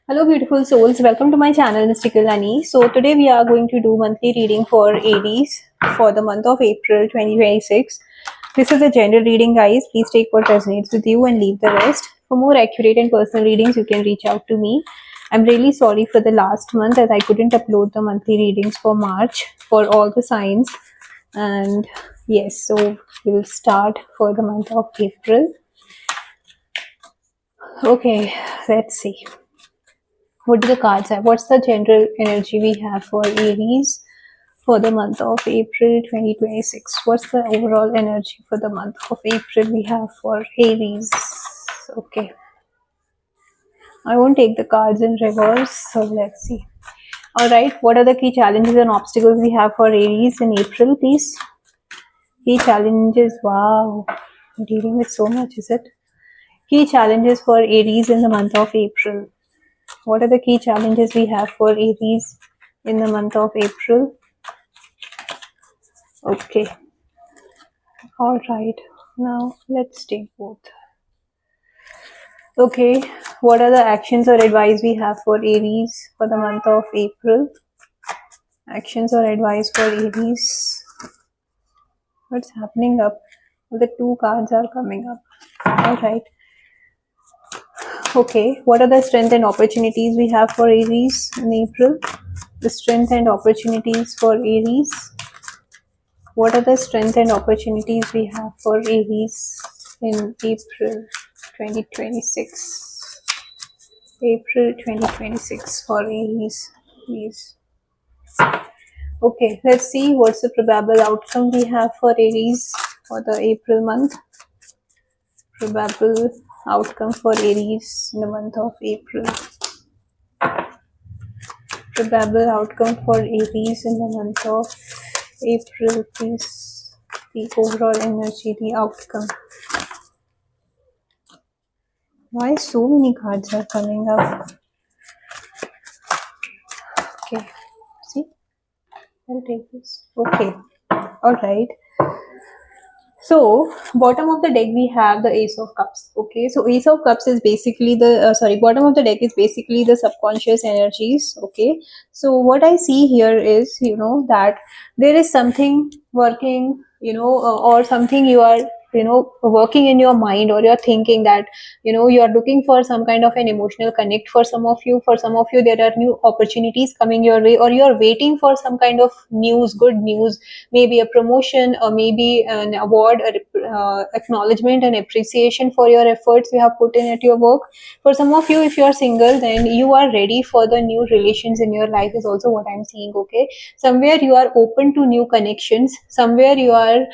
Hello, beautiful souls. Welcome to my channel, Mystical Honey. So, today we are going to do monthly reading for Aries for the month of April 2026. This is a general reading, guys. Please take what resonates with you and leave the rest. For more accurate and personal readings, you can reach out to me. I'm really sorry for the last month as I couldn't upload the monthly readings for March for all the signs. And yes, so we'll start for the month of April. Okay, let's see. What do the cards have? What's the general energy we have for Aries for the month of April 2026? What's the overall energy for the month of April we have for Aries? Okay. I won't take the cards in reverse, so let's see. Alright, what are the key challenges and obstacles we have for Aries in April, please? Key challenges, wow. I'm dealing with so much, is it? Key challenges for Aries in the month of April. What are the key challenges we have for Aries in the month of April? Okay. All right. Now let's take both. Okay. What are the actions or advice we have for Aries for the month of April? Actions or advice for Aries. What's happening up? The two cards are coming up. All right. Okay. What are the strength and opportunities we have for Aries in April? The strength and opportunities for Aries. What are the strength and opportunities we have for Aries in April 2026? April 2026 for Aries, please. Okay, let's see what's the probable outcome we have for Aries for the April month. Probable outcome for Aries in the month of April. Probable outcome for Aries in the month of April, please. The overall energy, the outcome. Why so many cards are coming up? Okay, see, I'll take this. Okay, all right. So bottom of the deck we have the Ace of Cups. Okay, so Ace of Cups is basically the bottom of the deck is basically the subconscious energies. Okay, so what I see here is that there is something working, or something you are working in your mind, or you're thinking that you are looking for some kind of an emotional connect for some of you. For some of you, there are new opportunities coming your way, or you're waiting for some kind of news, good news, maybe a promotion, or maybe an award, acknowledgement and appreciation for your efforts you have put in at your work. For some of you, if you are single, then you are ready for the new relations in your life is also what I'm seeing. Okay, somewhere you are open to new connections, somewhere you are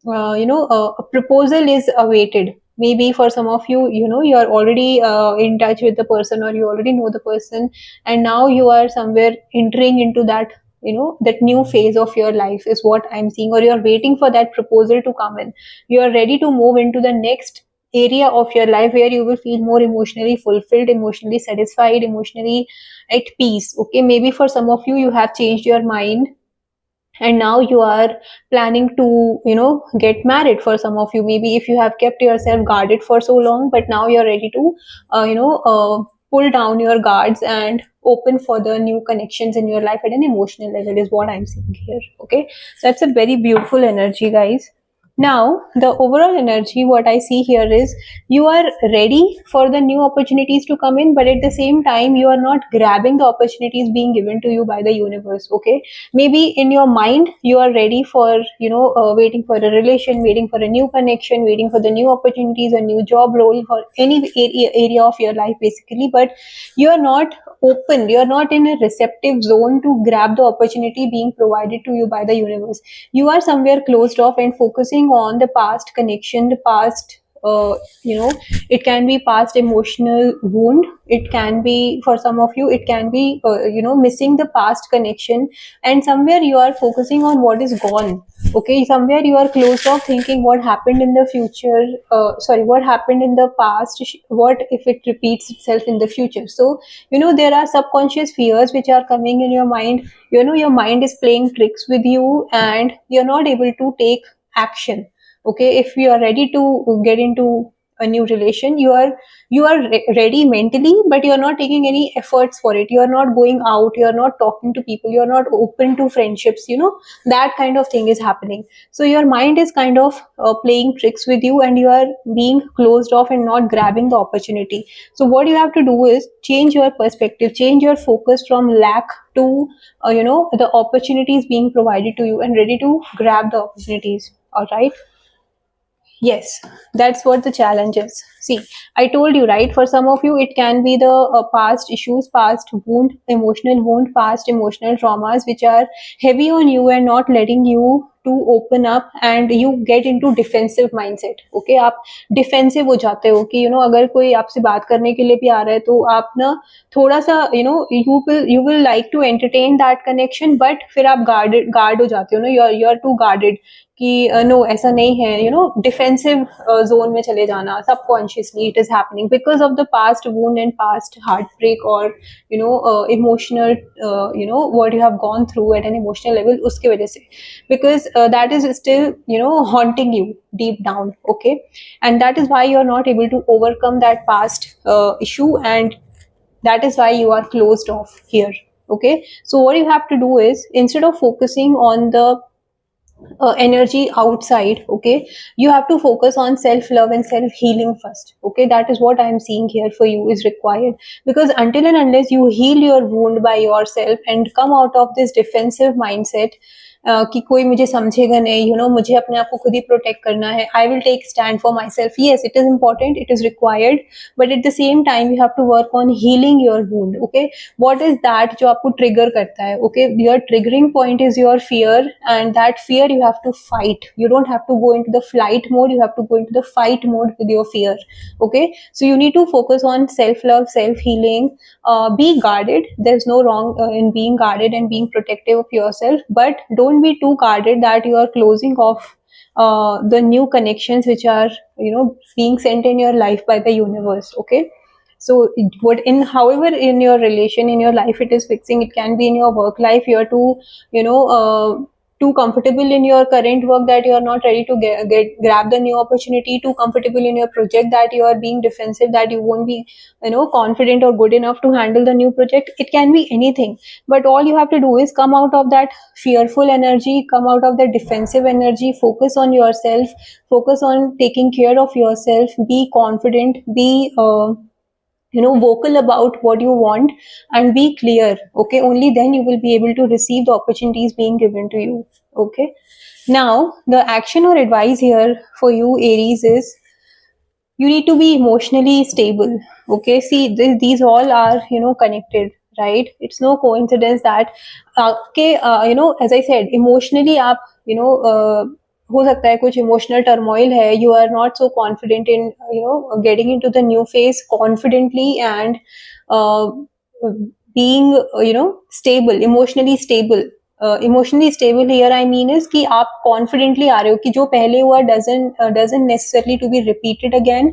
a proposal is awaited. Maybe for some of you, you are already in touch with the person, or you already know the person, and now you are somewhere entering into that that new phase of your life is what I'm seeing, or you're waiting for that proposal to come in. You are ready to move into the next area of your life where you will feel more emotionally fulfilled, emotionally satisfied, emotionally at peace. Okay, maybe for some of you, you have changed your mind and now you are planning to get married. For some of you, maybe if you have kept yourself guarded for so long, but now you're ready to pull down your guards and open for the new connections in your life at an emotional level is what I'm seeing here. Okay, so that's a very beautiful energy, guys. Now, the overall energy, what I see here is you are ready for the new opportunities to come in, but at the same time, you are not grabbing the opportunities being given to you by the universe. Okay, maybe in your mind, you are ready for, waiting for a relation, waiting for a new connection, waiting for the new opportunities, a new job role for any area of your life, basically, but you are not open, you are not in a receptive zone to grab the opportunity being provided to you by the universe. You are somewhere closed off and focusing on the past connection, the past it can be past emotional wound, it can be, for some of you, it can be missing the past connection, and somewhere you are focusing on what is gone. Okay, somewhere you are closed off thinking what happened in the future, what happened in the past, what if it repeats itself in the future. So there are subconscious fears which are coming in your mind. Your mind is playing tricks with you and you're not able to take action. Okay, if you are ready to get into a new relation, you are ready mentally, but you are not taking any efforts for it. You are not going out, you are not talking to people, you are not open to friendships, that kind of thing is happening. So your mind is kind of playing tricks with you, and you are being closed off and not grabbing the opportunity. So what you have to do is change your perspective, change your focus from lack to the opportunities being provided to you, and ready to grab the opportunities. All right. Yes, that's what the challenge is. See, I told you, right? For some of you, it can be the past issues, past wound, emotional wound, past emotional traumas, which are heavy on you and not letting you to open up, and you get into defensive mindset. Okay, आप defensive हो जाते हो कि अगर कोई आपसे बात करने के लिए भी आ रहा है, तो आप ना थोड़ा सा you will like to entertain that connection, but फिर आप guard हो जाते हो ना, you're too guarded कि नो ऐसा नहीं है, डिफेंसिव जोन में चले जाना, subconsciously it is happening because of the past wound and past heartbreak, और emotional what you have gone through at an emotional level, उसके वजह से, because that is still haunting you deep down. Okay, and that is why you are not able to overcome that past issue, and that is why you are closed off here. Okay, so what you have to do is, instead of focusing on the energy outside, okay, you have to focus on self love and self healing first. Okay, that is what I am seeing here for you is required, because until and unless you heal your wound by yourself and come out of this defensive mindset, कि कोई मुझे समझेगा नहीं, मुझे अपने आप को खुद ही प्रोटेक्ट करना है, I will take stand for myself. Yes, it is important, it is required, but at the same time you have to work on healing your wound. Okay, what is that जो आपको trigger करता है? Okay, your triggering point is your fear, and that fear you have to fight. You don't have to go into the flight mode, you have to go into the fight mode with your fear. Okay, so you need to focus on self love, self healing. Be guarded, there's no wrong in being guarded and being protective of yourself, but don't be too guarded that you are closing off the new connections which are being sent in your life by the universe. Okay, so however in your relation, in your life it is fixing, it can be in your work life, you are too comfortable in your current work that you are not ready to grab the new opportunity, too comfortable in your project that you are being defensive, that you won't be confident or good enough to handle the new project. It can be anything, but all you have to do is come out of that fearful energy, come out of that defensive energy, focus on yourself, focus on taking care of yourself, be confident, be vocal about what you want, and be clear. Okay, only then you will be able to receive the opportunities being given to you. Okay, now the action or advice here for you, Aries, is you need to be emotionally stable. Okay, see, these all are connected, right? It's no coincidence that okay, as I said, emotionally आप हो सकता है कुछ emotional turmoil है, you are not so confident in getting into the new phase confidently, and being stable, emotionally stable. Emotionally stable here I mean is कि आप confidently आ रहे हो कि जो पहले हुआ doesn't necessarily to be repeated again.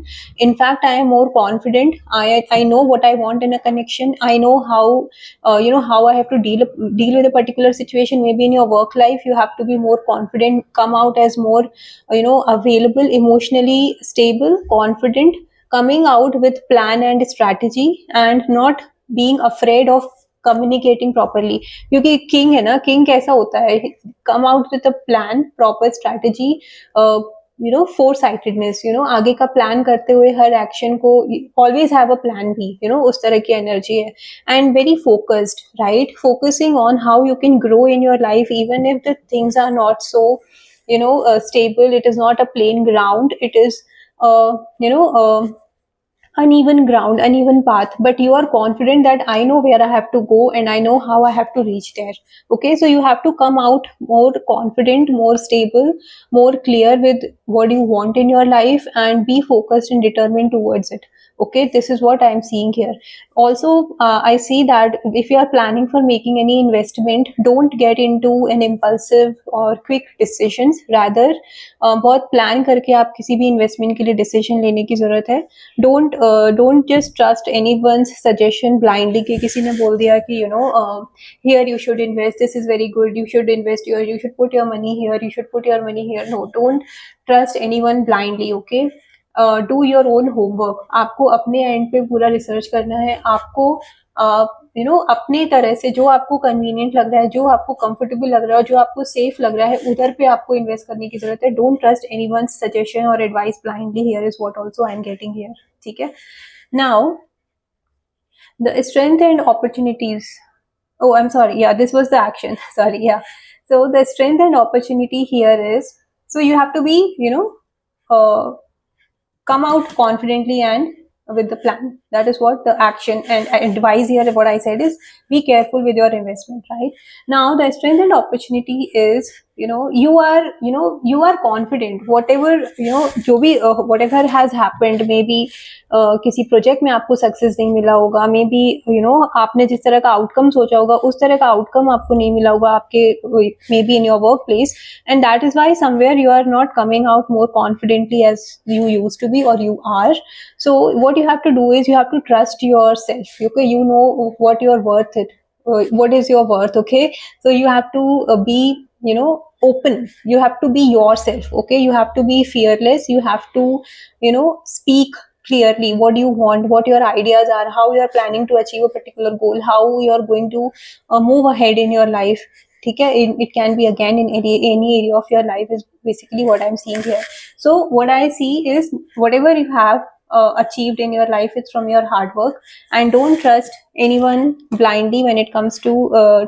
In fact, I am more confident. I know what I want in a connection. I know how how I have to deal with a particular situation. Maybe in your work life you have to be more confident, come out as more available, emotionally stable, confident, coming out with plan and strategy, and not being afraid of communicating properly. क्योंकि king है ना, king कैसा होता है, come out with a plan, proper strategy, foresightedness, आगे का plan करते हुए हर एक्शन को always have a plan B, उस तरह की एनर्जी है, and very focused, right? Focusing on how you can grow in your life even if the things are not so stable. It is not a plain ground, it is uneven ground, uneven path, but you are confident that I know where I have to go and I know how I have to reach there. Okay, so you have to come out more confident, more stable, more clear with what you want in your life, and be focused and determined towards it. Okay, this is what I am seeing here. Also, I see that if you are planning for making any investment, don't get into an impulsive or quick decisions. Rather, बहुत plan करके आप किसी भी investment के लिए decision लेने की जरूरत है. Don't just trust anyone's suggestion blindly कि किसी ने बोल दिया कि here you should invest, this is very good, you should invest here, you should put your money here, you should put your money here. No, don't trust anyone blindly. Okay, do your own homework, आपको अपने and पे पूरा research करना है, आपको अपने तरह से जो आपको कन्वीनियंट लग रहा है, जो आपको कंफर्टेबल लग रहा है, जो आपको सेफ लग रहा है, उधर पे आपको इन्वेस्ट करने की जरूरत है. डोंट ट्रस्ट एनीवन्स सजेशन और advice blindly. Here is what also I am getting here. ठीक है. Now the strength and opportunities. Oh, I'm sorry, yeah, this was the action. Sorry, yeah. So the strength and opportunity here is, so you have to be, come out confidently and with the plan. That is what the action and advice here. What I said is, be careful with your investment. Right now, the strength and opportunity is, you are confident. Whatever, जो भी whatever has happened, maybe किसी project में आपको success नहीं मिला होगा, may be आपने जिस तरह का आउटकम सोचा होगा उस तरह का आउटकम आपको नहीं मिला होगा आपके maybe in your work place, and that is why somewhere you are not coming out more confidently as you used to be or you are. So what you have to do is, you have to trust yourself. Okay, you know what you're worth it, what is your worth. Okay, so you have to be open. You have to be yourself. Okay, you have to be fearless. You have to speak clearly what you want, what your ideas are, how you are planning to achieve a particular goal, how you are going to move ahead in your life. ठीक है. It can be again in any area of your life is basically what I'm seeing here. So what I see is, whatever you have achieved in your life, it's from your hard work, and don't trust anyone blindly when it comes to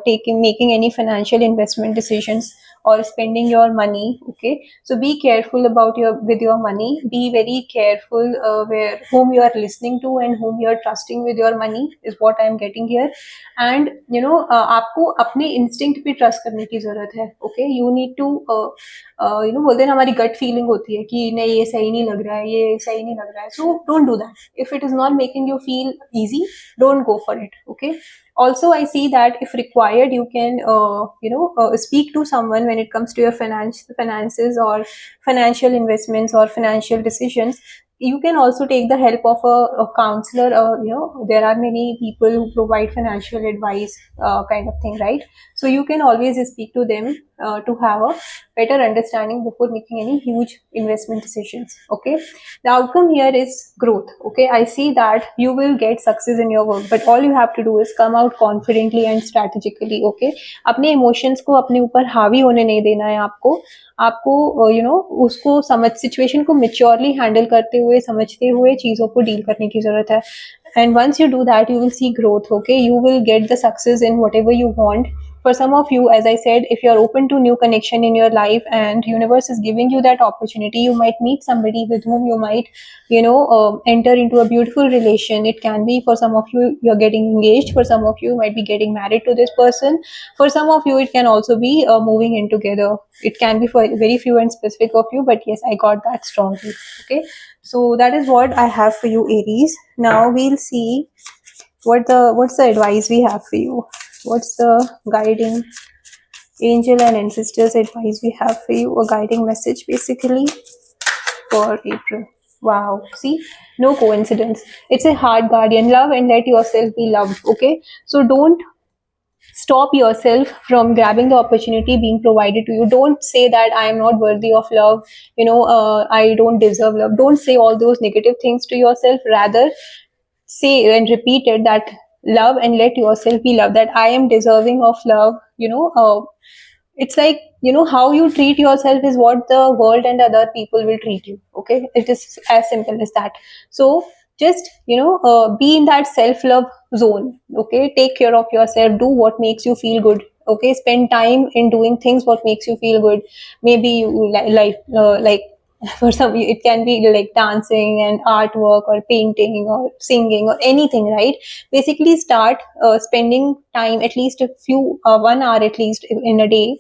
making any financial investment decisions or spending your money. Okay, so be careful with your money. Be very careful whom you are listening to and whom you are trusting with your money, is what I am getting here. And आपको अपने instinct पे trust करने की जरूरत है. Okay, you need to बोलते हैं हमारी गट फीलिंग होती है कि नहीं, ये सही नहीं लग रहा है, ये सही नहीं लग रहा है. So don't do that. If it is not making you feel easy, don't go for it. Okay, also I see that if required, you can speak to someone when it comes to your finances or financial investments or financial decisions. You can also take the help of a counselor. There are many people who provide financial advice, kind of thing, right? So you can always speak to them to have a better understanding before making any huge investment decisions. Okay, the outcome here is growth. Okay, I see that you will get success in your work, but all you have to do is come out confidently and strategically. Okay, अपने emotions को अपने ऊपर हावी होने नहीं देना है आपको उसको सिचुएशन को मेच्योरली हैंडल करते हुए, समझते हुए चीजों को डील करने की जरूरत है. And once you do that, you will see growth. Okay, you will get the success in whatever you want. For some of you, as I said, if you are open to new connection in your life and universe is giving you that opportunity, you might meet somebody with whom you might enter into a beautiful relation. It can be, for some of you, you're getting engaged. For some of you, might be getting married to this person. For some of you, it can also be moving in together. It can be for very few and specific of you, but yes, I got that strongly. Okay, so that is what I have for you, Aries. Now we'll see what's the advice we have for you. What's the guiding angel and ancestors advice we have for you, a guiding message basically for April. Wow, see, no coincidence. It's a hard guardian. Love and let yourself be loved. Okay, so don't stop yourself from grabbing the opportunity being provided to you. Don't say that I am not worthy of love, I don't deserve love. Don't say all those negative things to yourself. Rather, say and repeat it, that love and let yourself be loved, that I am deserving of love. It's like, how you treat yourself is what the world and other people will treat you. Okay, it is as simple as that. So just be in that self-love zone. Okay, take care of yourself. Do what makes you feel good. Okay, spend time in doing things what makes you feel good. Maybe you like for some, it can be like dancing and artwork or painting or singing or anything, right? Basically start spending time, at least a few 1 hour at least in a day,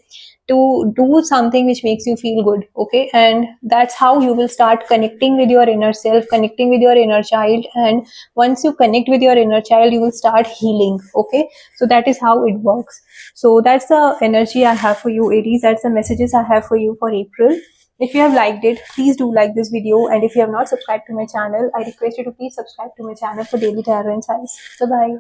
to do something which makes you feel good. Okay, and that's how you will start connecting with your inner self, connecting with your inner child. And once you connect with your inner child, you will start healing. Okay, so that is how it works. So that's the energy I have for you, Aries. That's the messages I have for you for April. If you have liked it, please do like this video, and if you have not subscribed to my channel, I request you to please subscribe to my channel for daily tarot insights. Bye bye.